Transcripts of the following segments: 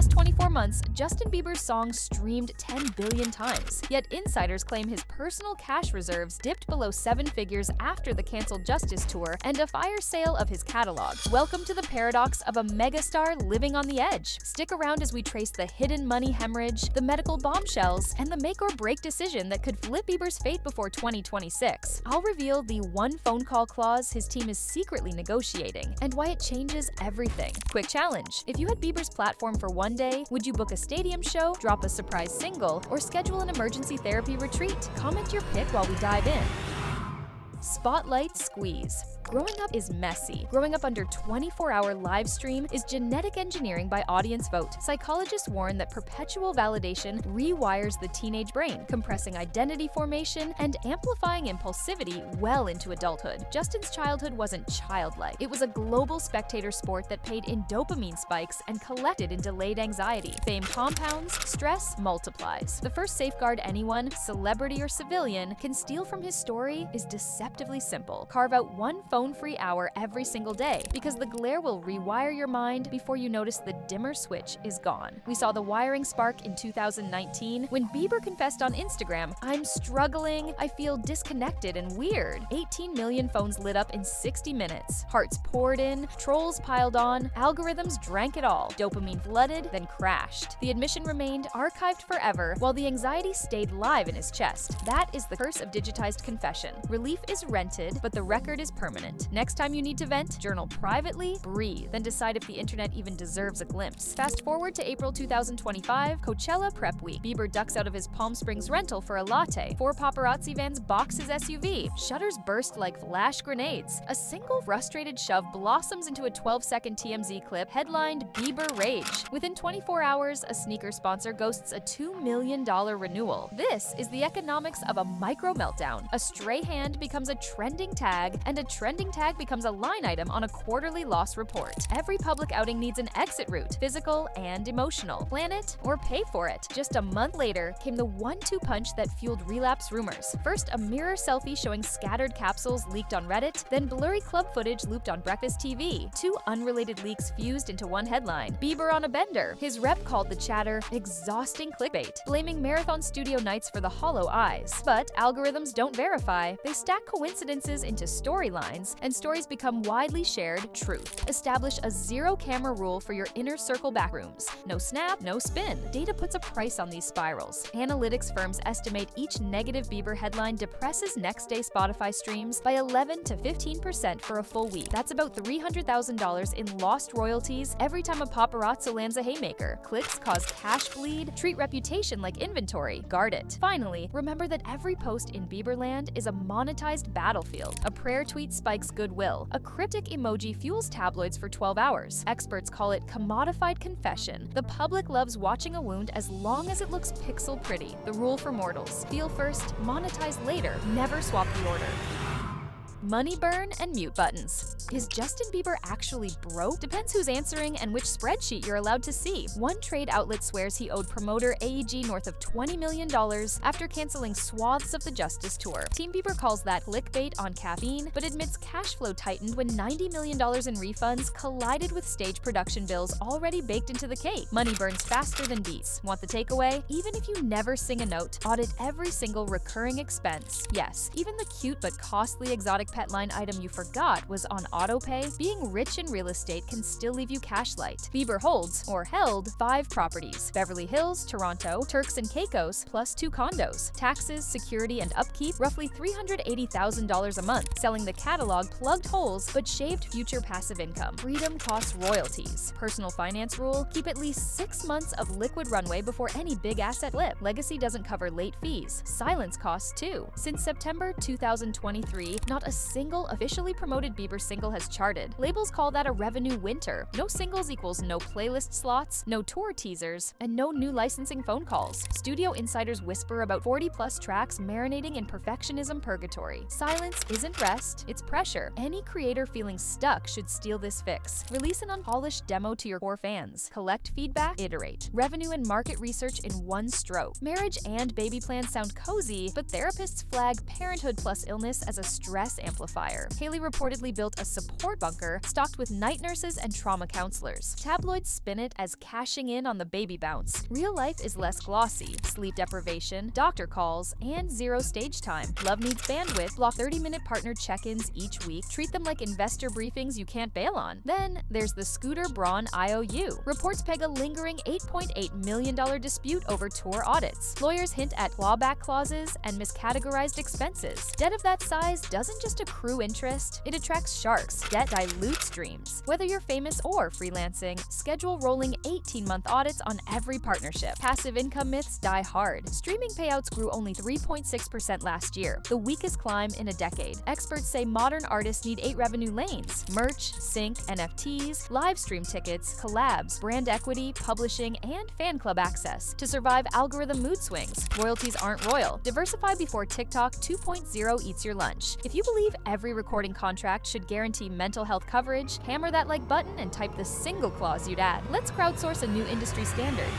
past 24 months, Justin Bieber's song streamed 10 billion times. Yet insiders claim his personal cash reserves dipped below 7 figures after the canceled Justice tour and a fire sale of his catalog. Welcome to the paradox of a megastar living on the edge. Stick around as we trace the hidden money hemorrhage, the medical bombshells, and the make-or-break decision that could flip Bieber's fate before 2026. I'll reveal the one phone call clause his team is secretly negotiating and why it changes everything. Quick challenge: if you had Bieber's platform for one day, would you book a stadium show, drop a surprise single, or schedule an emergency therapy retreat? Comment your pick while we dive in. Spotlight Squeeze. Growing up is messy. Growing up under 24-hour live stream is genetic engineering by audience vote. Psychologists warn that perpetual validation rewires the teenage brain, compressing identity formation and amplifying impulsivity well into adulthood. Justin's childhood wasn't childlike. It was a global spectator sport that paid in dopamine spikes and collected in delayed anxiety. Fame compounds, stress multiplies. The first safeguard anyone, celebrity or civilian, can steal from his story is deceptively simple. Carve out one phone-free hour every single day, because the glare will rewire your mind before you notice the dimmer switch is gone. We saw the wiring spark in 2019 when Bieber confessed on Instagram, "I'm struggling, I feel disconnected and weird." 18 million phones lit up in 60 minutes. Hearts poured in, trolls piled on, algorithms drank it all. Dopamine flooded, then crashed. The admission remained archived forever, while the anxiety stayed live in his chest. That is the curse of digitized confession. Relief is rented, but the record is permanent. Next time you need to vent, journal privately, breathe, then decide if the internet even deserves a glimpse. Fast forward to April 2025, Coachella Prep Week. Bieber ducks out of his Palm Springs rental for a latte. 4 paparazzi vans box his SUV. Shutters burst like flash grenades. A single frustrated shove blossoms into a 12-second TMZ clip headlined "Bieber Rage." Within 24 hours, a sneaker sponsor ghosts a $2 million renewal. This is the economics of a micro meltdown. A stray hand becomes a trending tag, and a trending tag becomes a line item on a quarterly loss report. Every public outing needs an exit route, physical and emotional. Plan it or pay for it. Just a month later came the 1-2 punch that fueled relapse rumors. First, a mirror selfie showing scattered capsules leaked on Reddit, then blurry club footage looped on Breakfast TV. 2 unrelated leaks fused into one headline: Bieber on a bender. His rep called the chatter exhausting clickbait, blaming marathon studio nights for the hollow eyes. But algorithms don't verify. They stack coincidences into storylines, and stories become widely shared truth. Establish a zero-camera rule for your inner circle backrooms. No snap, no spin. Data puts a price on these spirals. Analytics firms estimate each negative Bieber headline depresses next-day Spotify streams by 11 to 15% for a full week. That's about $300,000 in lost royalties every time a paparazzo lands a haymaker. Clicks cause cash bleed. Treat reputation like inventory. Guard it. Finally, remember that every post in Bieberland is a monetized battlefield. A prayer tweet spikes goodwill. A cryptic emoji fuels tabloids for 12 hours. Experts call it commodified confession. The public loves watching a wound as long as it looks pixel pretty. The rule for mortals: feel first, monetize later. Never swap the order. Money burn and mute buttons. Is Justin Bieber actually broke? Depends who's answering and which spreadsheet you're allowed to see. One trade outlet swears he owed promoter AEG north of $20 million after canceling swaths of the Justice tour. Team Bieber calls that clickbait on caffeine, but admits cash flow tightened when $90 million in refunds collided with stage production bills already baked into the cake. Money burns faster than beats. Want the takeaway? Even if you never sing a note, audit every single recurring expense. Yes, even the cute but costly exotic pet line item you forgot was on autopay. Being rich in real estate can still leave you cash light. Bieber holds, or held, 5 properties: Beverly Hills, Toronto, Turks and Caicos, plus 2 condos. Taxes, security, and upkeep, roughly $380,000 a month. Selling the catalog plugged holes, but shaved future passive income. Freedom costs royalties. Personal finance rule: keep at least 6 months of liquid runway before any big asset flip. Legacy doesn't cover late fees. Silence costs too. Since September 2023, not a single officially promoted Bieber single has charted. Labels call that a revenue winter. No singles equals no playlist slots, no tour teasers, and no new licensing phone calls. Studio insiders whisper about 40-plus tracks marinating in perfectionism purgatory. Silence isn't rest, it's pressure. Any creator feeling stuck should steal this fix. Release an unpolished demo to your core fans. Collect feedback, iterate. Revenue and market research in one stroke. Marriage and baby plans sound cozy, but therapists flag parenthood plus illness as a stress amplifier. Hailey reportedly built a support bunker stocked with night nurses and trauma counselors. Tabloids spin it as cashing in on the baby bounce. Real life is less glossy. Sleep deprivation, doctor calls, and zero stage time. Love needs bandwidth. Block 30-minute partner check-ins each week. Treat them like investor briefings you can't bail on. Then there's the Scooter Braun IOU. Reports peg a lingering $8.8 million dispute over tour audits. Lawyers hint at clawback clauses and miscategorized expenses. Debt of that size doesn't just accrue interest, it attracts sharks. Debt dilutes dreams. Whether you're famous or freelancing, schedule rolling 18-month audits on every partnership. Passive income myths die hard. Streaming payouts grew only 3.6% last year, the weakest climb in a decade. Experts say modern artists need 8 revenue lanes: merch, sync, NFTs, live stream tickets, collabs, brand equity, publishing, and fan club access to survive algorithm mood swings. Royalties aren't royal. Diversify before TikTok 2.0 eats your lunch. If you believe every recording contract should guarantee mental health coverage, hammer that like button and type the single clause you'd add. Let's crowdsource a new industry standard.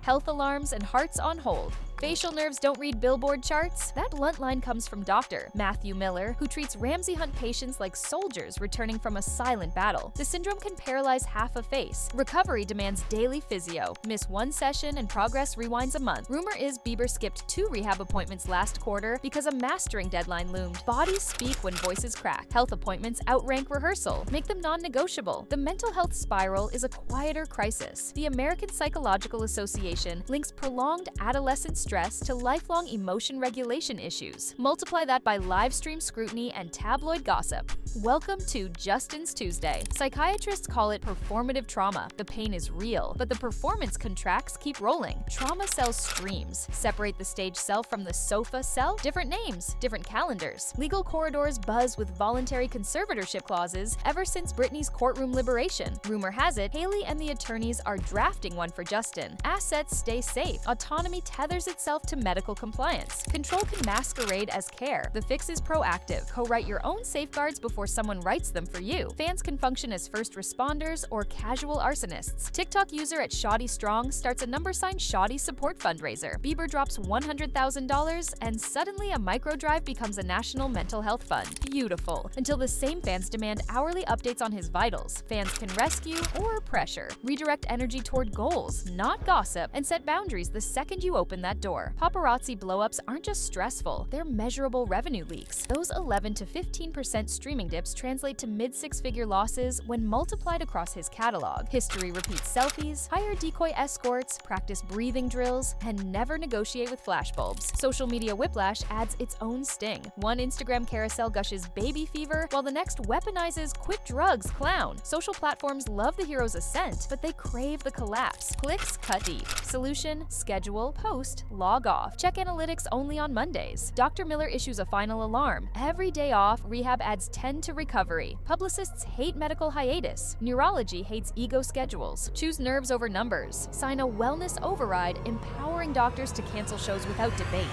Health alarms and hearts on hold. Facial nerves don't read Billboard charts? That blunt line comes from Dr. Matthew Miller, who treats Ramsay Hunt patients like soldiers returning from a silent battle. The syndrome can paralyze half a face. Recovery demands daily physio. Miss one session and progress rewinds a month. Rumor is Bieber skipped 2 rehab appointments last quarter because a mastering deadline loomed. Bodies speak when voices crack. Health appointments outrank rehearsal. Make them non-negotiable. The mental health spiral is a quieter crisis. The American Psychological Association links prolonged adolescent stress to lifelong emotion regulation issues. Multiply that by live stream scrutiny and tabloid gossip. Welcome to Justin's Tuesday. Psychiatrists call it performative trauma. The pain is real, but the performance contracts keep rolling. Trauma sells streams. Separate the stage self from the sofa self? Different names, different calendars. Legal corridors buzz with voluntary conservatorship clauses ever since Britney's courtroom liberation. Rumor has it, Hailey and the attorneys are drafting one for Justin. Assets stay safe. Autonomy tethers itself to medical compliance. Control can masquerade as care. The fix is proactive. Co-write your own safeguards before someone writes them for you. Fans can function as first responders or casual arsonists. TikTok user at Shoddy Strong starts a #Shoddy support fundraiser. Bieber drops $100,000 and suddenly a microdrive becomes a national mental health fund. Beautiful. Until the same fans demand hourly updates on his vitals. Fans can rescue or pressure. Redirect energy toward goals, not gossip, and set boundaries the second you open that door. Paparazzi blowups aren't just stressful, they're measurable revenue leaks. Those 11 to 15% streaming dips translate to mid-6-figure losses when multiplied across his catalog. History repeats selfies, hire decoy escorts, practice breathing drills, and never negotiate with flashbulbs. Social media whiplash adds its own sting. One Instagram carousel gushes baby fever, while the next weaponizes quit drugs clown. Social platforms love the hero's ascent, but they crave the collapse. Clicks cut deep. Solution: schedule, post, log off. Check analytics only on Mondays. Dr. Miller issues a final alarm. Every day off, rehab adds 10 to recovery. Publicists hate medical hiatus. Neurology hates ego schedules. Choose nerves over numbers. Sign a wellness override, empowering doctors to cancel shows without debate.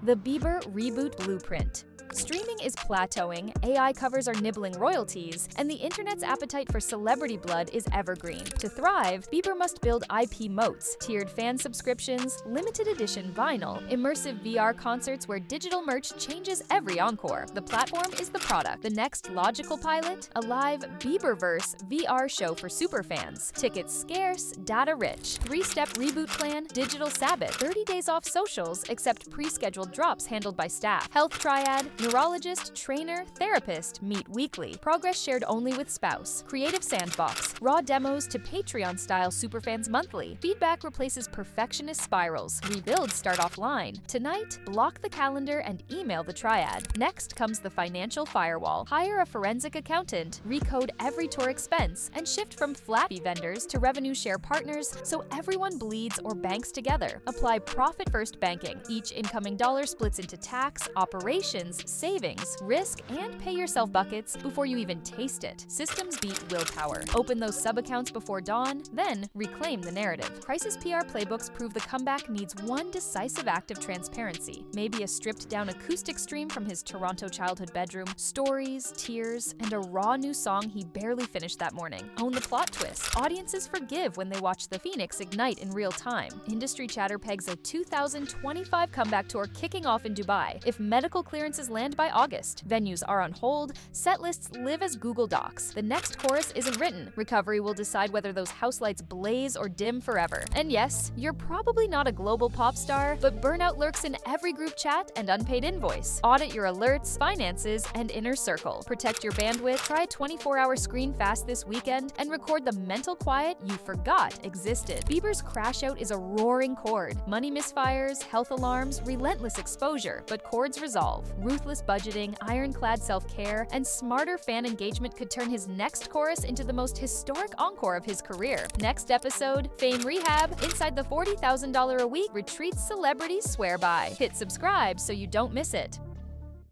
The Bieber Reboot Blueprint. Streaming is plateauing, AI covers are nibbling royalties, and the internet's appetite for celebrity blood is evergreen. To thrive, Bieber must build IP moats, tiered fan subscriptions, limited edition vinyl, immersive VR concerts where digital merch changes every encore. The platform is the product. The next logical pilot? A live Bieberverse VR show for superfans. Tickets scarce, data rich. 3-step reboot plan, digital Sabbath. 30 days off socials, except pre-scheduled drops handled by staff. Health triad, neurologist, trainer, therapist meet weekly. Progress shared only with spouse. Creative sandbox. Raw demos to Patreon-style superfans monthly. Feedback replaces perfectionist spirals. Rebuilds start offline. Tonight, block the calendar and email the triad. Next comes the financial firewall. Hire a forensic accountant, recode every tour expense, and shift from flat fee vendors to revenue share partners so everyone bleeds or banks together. Apply profit-first banking. Each incoming dollar splits into tax, operations, savings, risk, and pay yourself buckets before you even taste it. Systems beat willpower. Open those sub-accounts before dawn, then reclaim the narrative. Crisis PR playbooks prove the comeback needs one decisive act of transparency. Maybe a stripped-down acoustic stream from his Toronto childhood bedroom, stories, tears, and a raw new song he barely finished that morning. Own the plot twist. Audiences forgive when they watch the Phoenix ignite in real time. Industry chatter pegs a 2025 comeback tour kicking kicking off in Dubai if medical clearances land by August. Venues are on hold, set lists live as Google Docs. The next chorus isn't written. Recovery will decide whether those house lights blaze or dim forever. And yes, you're probably not a global pop star, but burnout lurks in every group chat and unpaid invoice. Audit your alerts, finances, and inner circle. Protect your bandwidth, try a 24-hour screen fast this weekend, and record the mental quiet you forgot existed. Bieber's crash out is a roaring chord. Money misfires, health alarms, relentless exposure, but chords resolve. Ruthless budgeting, ironclad self-care, and smarter fan engagement could turn his next chorus into the most historic encore of his career. Next episode, Fame Rehab, inside the $40,000 a week retreats celebrities swear by. Hit subscribe so you don't miss it.